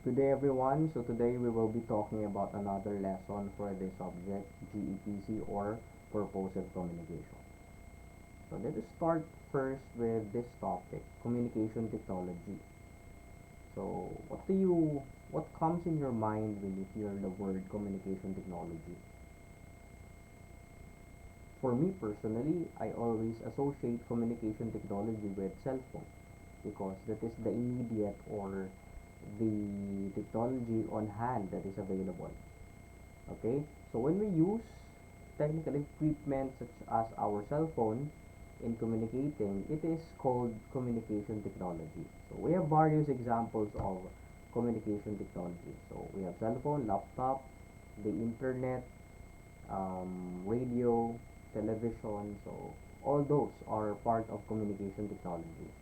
Good day everyone. So today we will be talking about another lesson for this subject, GEPC or purposive communication. So let us start first with this topic, communication technology. So what comes in your mind when you hear the word communication technology? For me personally, I always associate communication technology with cell phone because that is the immediate or the technology on hand that is available. Okay, so when we use technical equipment such as our cell phone in communicating, it is called communication technology. So we have various examples of communication technology. So we have cell phone, laptop, the internet, radio, television. So all those are part of communication technology.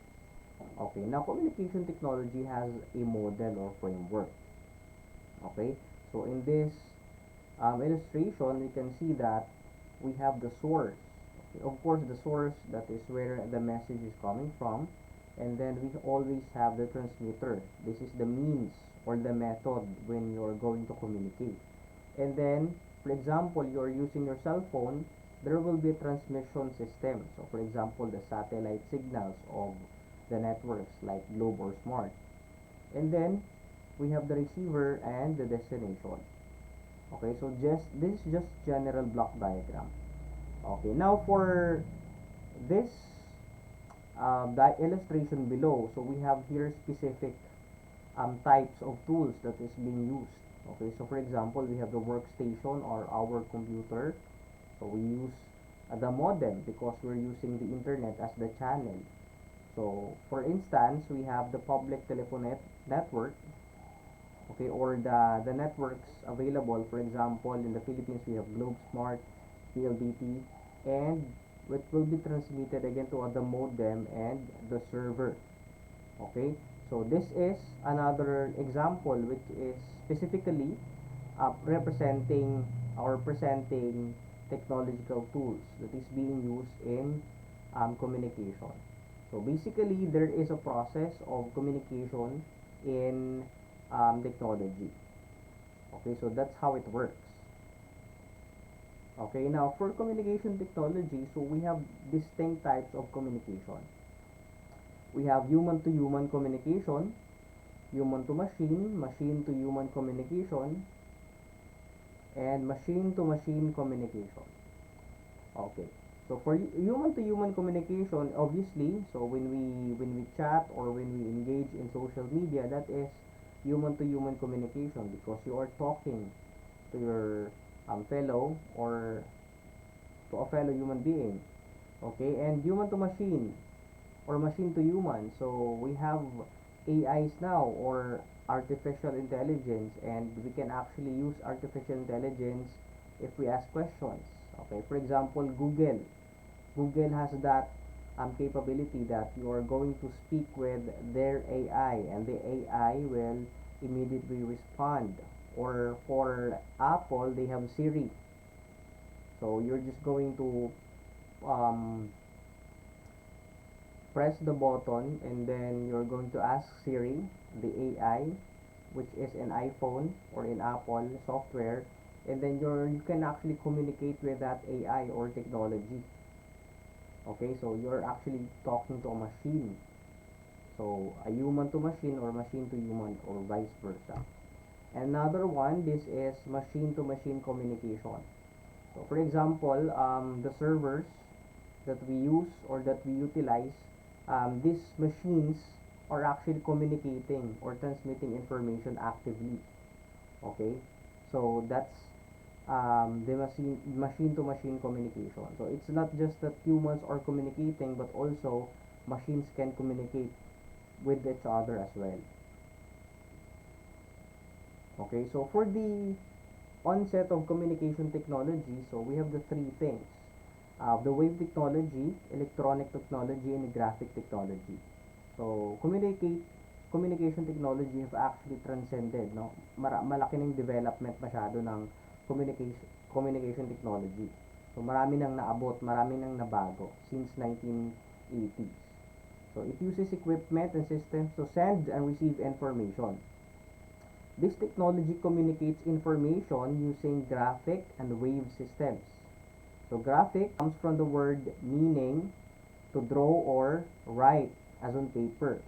Okay, now communication technology has a model or framework. Okay, so in this illustration, we can see that we have the source. Okay, of course, the source, that is where the message is coming from, and then we always have the transmitter. This is the means or the method when you're going to communicate. And then, for example, you're using your cell phone, there will be a transmission system. So, for example, the satellite signals of the networks like Globe or Smart. And then, we have the receiver and the destination. Okay, so this is just general block diagram. Okay, now for this the illustration below, so we have here specific types of tools that is being used. Okay, so for example, we have the workstation or our computer. So we use the modem because we're using the internet as the channel. So for instance, we have the public telephone network. Okay, or the networks available. For example, in the Philippines we have Globe Smart, PLDT, and which will be transmitted again to the modem and the server. Okay, so this is another example which is specifically representing or presenting technological tools that is being used in communication. So basically, there is a process of communication in technology. Okay, so that's how it works. Okay, now for communication technology, so we have distinct types of communication. We have human to human communication, human to machine, machine to human communication, and machine to machine communication. Okay, so for human to human communication, obviously, so when we chat or when we engage in social media, that is human to human communication because you are talking to your fellow or to a fellow human being. Okay, and human to machine or machine to human, so we have AIs now or artificial intelligence, and we can actually use artificial intelligence if we ask questions. Okay, for example, Google has that capability that you are going to speak with their AI and the AI will immediately respond. Or for Apple, they have Siri. So you're just going to um, press the button and then you're going to ask Siri, the AI, which is an iPhone or in Apple software, and then you can actually communicate with that AI or technology. Okay, so you're actually talking to a machine. So a human to machine or machine to human or vice versa. Another one, this is machine to machine communication. So for example, the servers that we use or that we utilize, these machines are actually communicating or transmitting information actively. Okay, so that's the machine to machine communication. So it's not just that humans are communicating, but also machines can communicate with each other as well. Okay, so for the onset of communication technology, so we have the three things: the wave technology, electronic technology, and graphic technology. So communication technology have actually transcended, no? Malaki ng development masyado ng communication technology. So marami nang naabot, marami nang nabago since 1980s. So it uses equipment and systems to send and receive information. This technology communicates information using graphic and wave systems. So graphic comes from the word meaning to draw or write as on paper.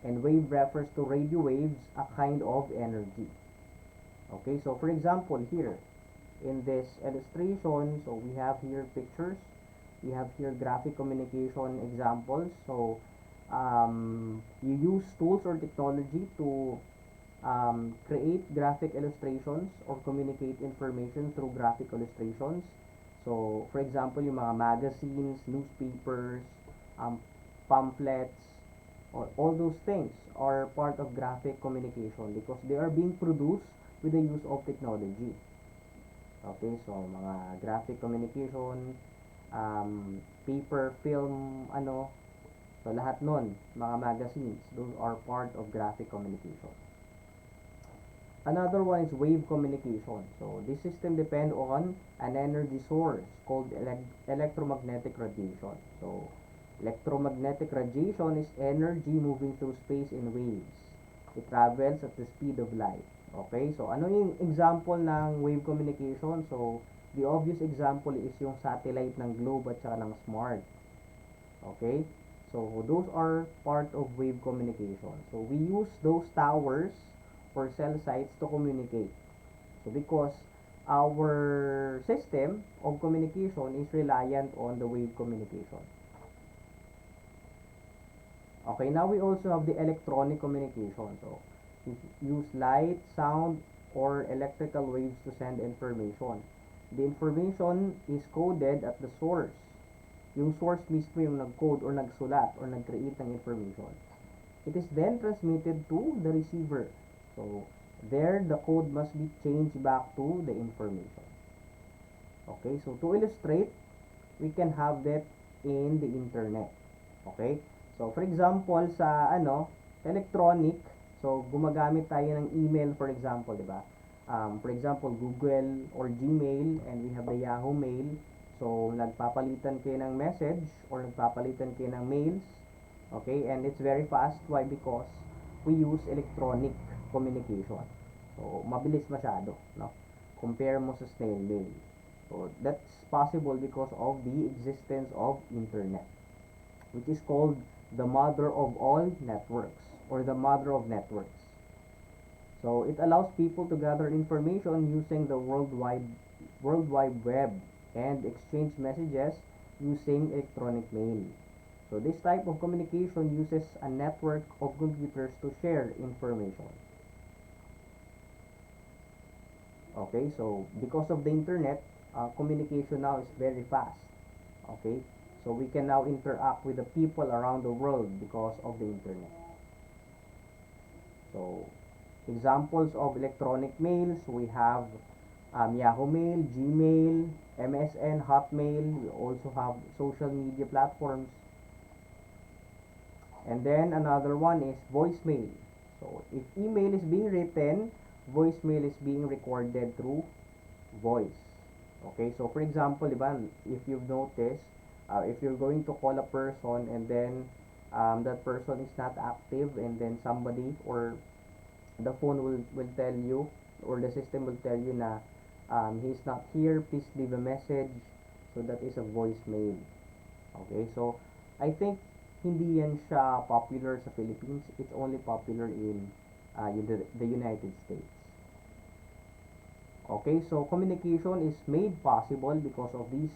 And wave refers to radio waves, a kind of energy. Okay, so for example here, in this illustration, so we have here pictures, we have here graphic communication examples. So you use tools or technology to create graphic illustrations or communicate information through graphic illustrations. So for example, yung mga magazines, newspapers, um, pamphlets, or all those things are part of graphic communication because they are being produced with the use of technology. Okay, so mga graphic communication, paper, film, ano, so lahat nun, mga magazines, those are part of graphic communication. Another one is wave communication. So this system depends on an energy source called electromagnetic radiation. So electromagnetic radiation is energy moving through space in waves. It travels at the speed of light. Okay, so ano yung example ng wave communication? So the obvious example is yung satellite ng Globe at saka ng Smart. Okay, so those are part of wave communication. So we use those towers or cell sites to communicate. So because our system of communication is reliant on the wave communication. Okay, now we also have the electronic communication. So use light, sound, or electrical waves to send information. The information is coded at the source. Yung source mismo yung nag-code or nagsulat or nag-create ng information. It is then transmitted to the receiver. So there the code must be changed back to the information. Okay, so to illustrate, we can have that in the internet. Okay, so for example sa electronic, so gumagamit tayo ng email for example, di ba? For example, Google or Gmail, and we have the Yahoo Mail. So nagpapalitan kayo ng message or nagpapalitan kayo ng mails. Okay, and it's very fast. Why? Because we use electronic communication. So mabilis masyado, no? Compare mo sa snail mail. So that's possible because of the existence of internet, which is called the mother of all networks or the mother of networks. So it allows people to gather information using the World Wide Web and exchange messages using electronic mail. So this type of communication uses a network of computers to share information. Okay, so because of the internet, communication now is very fast. Okay, so we can now interact with the people around the world because of the internet. So examples of electronic mails, we have Yahoo Mail, Gmail, MSN, Hotmail. We also have social media platforms. And then another one is voicemail. So if email is being written, voicemail is being recorded through voice. Okay, so for example, diba, if you've noticed, if you're going to call a person and then that person is not active, and then somebody or the phone will tell you, or the system will tell you na he's not here, please leave a message. So that is a voicemail. Okay, so I think hindi yan siya popular sa Philippines. It's only popular in the United States. Okay, so communication is made possible because of these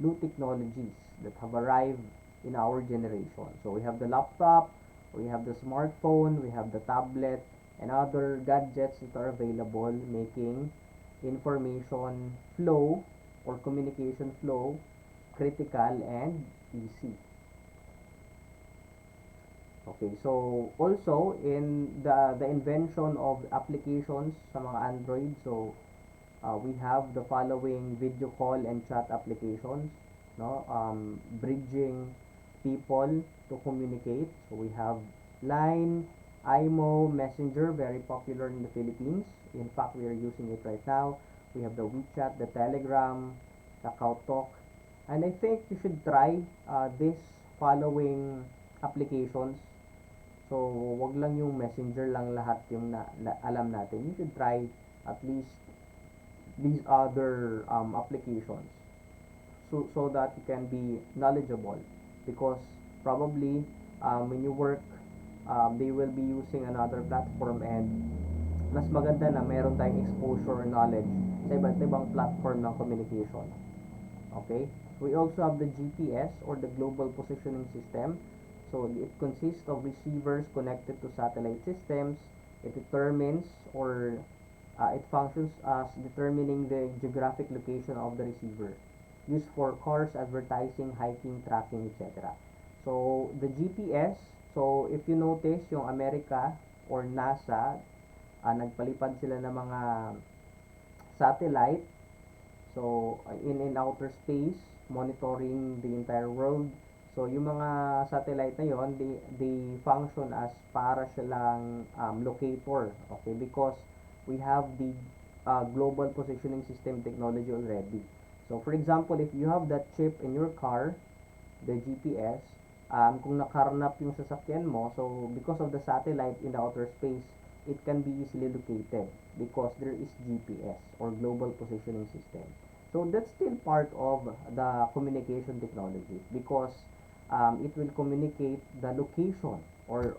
new technologies that have arrived in our generation. So we have the laptop, we have the smartphone, we have the tablet, and other gadgets that are available, making information flow or communication flow critical and easy. Okay, so also in the invention of applications sa mga Android, so we have the following video call and chat applications, no? Bridging people to communicate. So we have Line, IMO, Messenger, very popular in the Philippines. In fact, we are using it right now. We have the WeChat, the Telegram, the KakaoTalk, and I think you should try this following applications So, wag lang yung messenger lang lahat yung alam natin. You should try at least these other applications, so that you can be knowledgeable, because probably when you work, they will be using another platform, and mas maganda na meron tayong exposure or knowledge sa iba't ibang platform ng communication. Okay? We also have the GPS, or the Global Positioning System. So it consists of receivers connected to satellite systems. It determines, or it functions as determining the geographic location of the receiver, used for cars, advertising, hiking, tracking, etc. So the GPS, so if you notice, yung America or NASA, nagpalipad sila ng mga satellite, so in outer space, monitoring the entire world. So yung mga satellite na yon, they function as para silang locator, okay, because we have the global positioning system technology already. So for example, if you have that chip in your car, the GPS, kung nakarnap yung sasakyan mo, so because of the satellite in the outer space, it can be easily located because there is GPS, or global positioning system. So that's still part of the communication technology, because it will communicate the location, or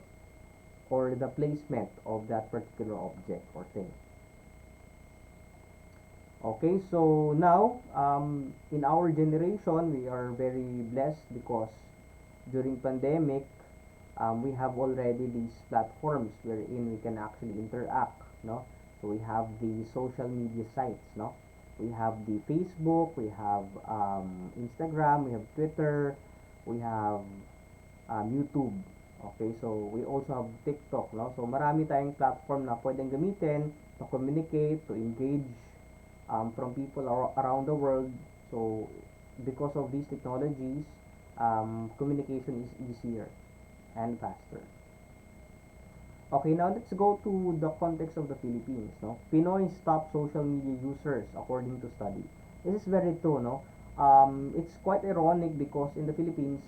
the placement of that particular object or thing. Okay, so now, in our generation, we are very blessed because during pandemic, we have already these platforms wherein we can actually interact, no? So we have the social media sites, no? We have the Facebook, we have Instagram, we have Twitter, we have YouTube. Okay, so we also have TikTok, no? So marami tayong platform na pwedeng gamitin to communicate, to engage from people around the world. So because of these technologies, communication is easier and faster. Okay, now let's go to the context of the Philippines, no? Pinoy's top social media users according to study. This is very true, no? It's quite ironic because in the Philippines,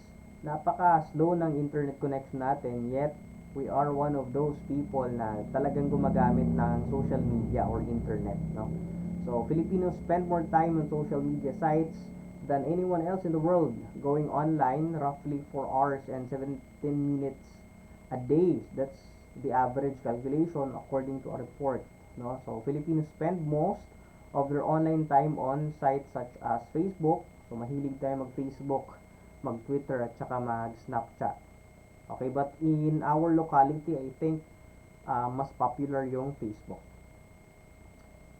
napaka-slow ng internet connection natin, yet we are one of those people na talagang gumagamit ng social media or internet, no? So, Filipinos spend more time on social media sites than anyone else in the world, going online roughly 4 hours and 17 minutes a day. That's the average calculation according to a report, no? So, Filipinos spend most of their online time on sites such as Facebook. So, mahilig tayo mag-Facebook, mag-Twitter, at saka mag-Snapchat. Okay, but in our locality, I think mas popular yung Facebook.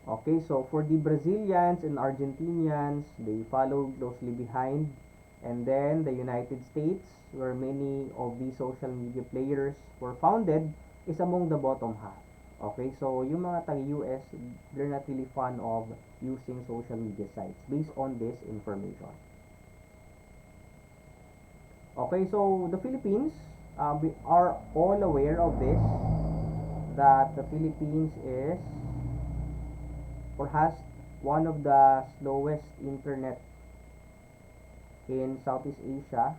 Okay, so for the Brazilians and Argentinians, they follow closely behind. And then the United States, where many of the social media players were founded, is among the bottom half. Okay, so yung mga taga-US, they're not really fond of using social media sites based on this information. Okay, so the Philippines, we are all aware of this, that the Philippines is, or has, one of the slowest internet in Southeast Asia.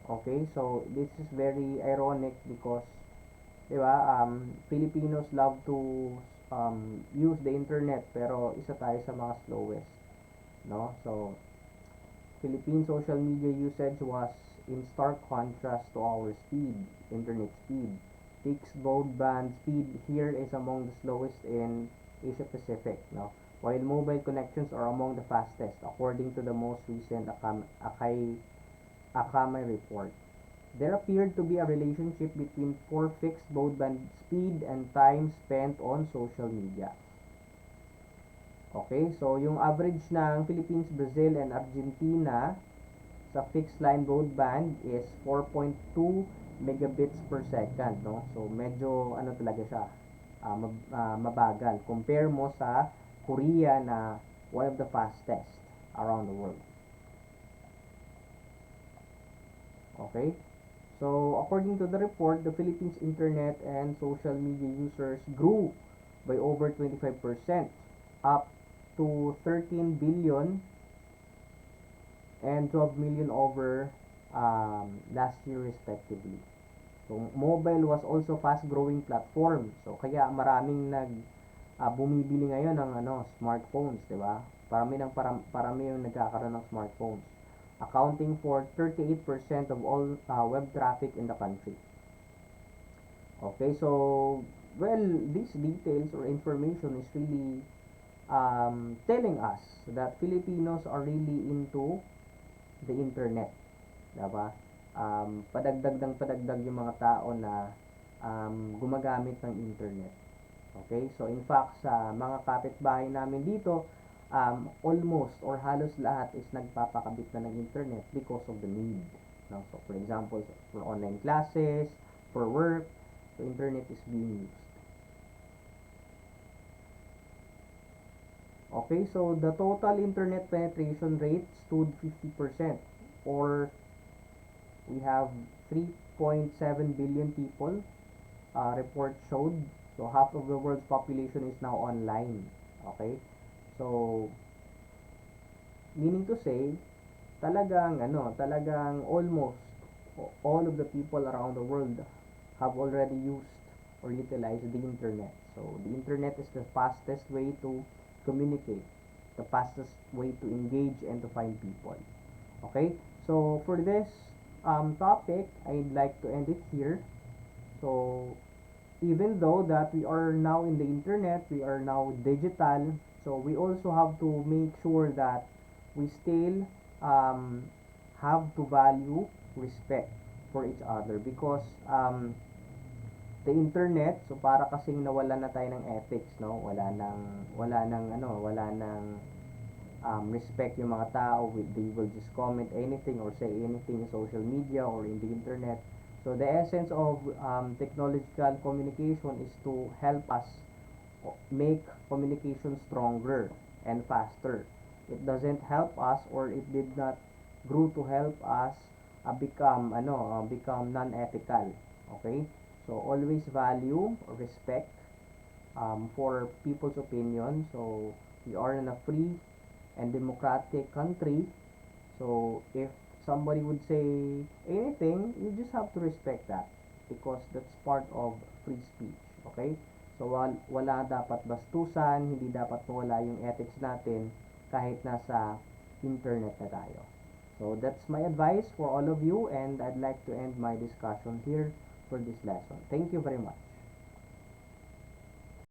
Okay, so this is very ironic because, di ba, Filipinos love to use the internet, pero isa tayo sa mga slowest, no? So Philippine social media usage was in stark contrast to our internet speed. Fixed broadband speed here is among the slowest in Asia Pacific, no? While mobile connections are among the fastest, according to the most recent Akamai report. There appeared to be a relationship between poor fixed broadband speed and time spent on social media. Okay, so yung average ng Philippines, Brazil, and Argentina sa fixed line broadband is 4.2 megabits per second, no? So medyo ano talaga siya, mabagal. Compare mo sa Korea na one of the fastest around the world. Okay? So according to the report, the Philippines internet and social media users grew by over 25%, up to 13 billion and 12 million over last year respectively. So mobile was also fast growing platform. So kaya maraming bumibili ngayon ng smartphones, 'di ba? Parami yung nagkakaroon ng smartphones, accounting for 38% of all web traffic in the country. Okay, so well, these details or information is really telling us that Filipinos are really into the internet, diba? Padagdag ng padagdag yung mga tao na gumagamit ng internet. Okay, so in fact, sa mga kapitbahay namin dito, almost or halos lahat is nagpapakabit na ng internet because of the need. No? So for example, for online classes, for work, so internet is being used. Okay, so the total internet penetration rate stood 50%, or we have 3.7 billion people, report showed. So half of the world's population is now online. Okay? So meaning to say, talagang almost all of the people around the world have already used or utilized the internet. So the internet is the fastest way to communicate, the fastest way to engage and to find people. Okay? So for this topic, I'd like to end it here. So even though that we are now in the internet, we are now digital, so we also have to make sure that we still have to value respect for each other, because the internet, so para kasing nawala na tayo ng ethics, no? Wala nang respect yung mga tao. They will just comment anything or say anything in social media or in the internet. So the essence of technological communication is to help us make communication stronger and faster. It doesn't help us, or it did not grow to help us become non-ethical. Okay? So always value or respect for people's opinion. So we are in a free and democratic country. So if somebody would say anything, you just have to respect that, because that's part of free speech. Okay? So wala dapat bastusan, hindi dapat mawala yung ethics natin kahit nasa internet na tayo. So that's my advice for all of you, and I'd like to end my discussion here for this lesson. Thank you very much.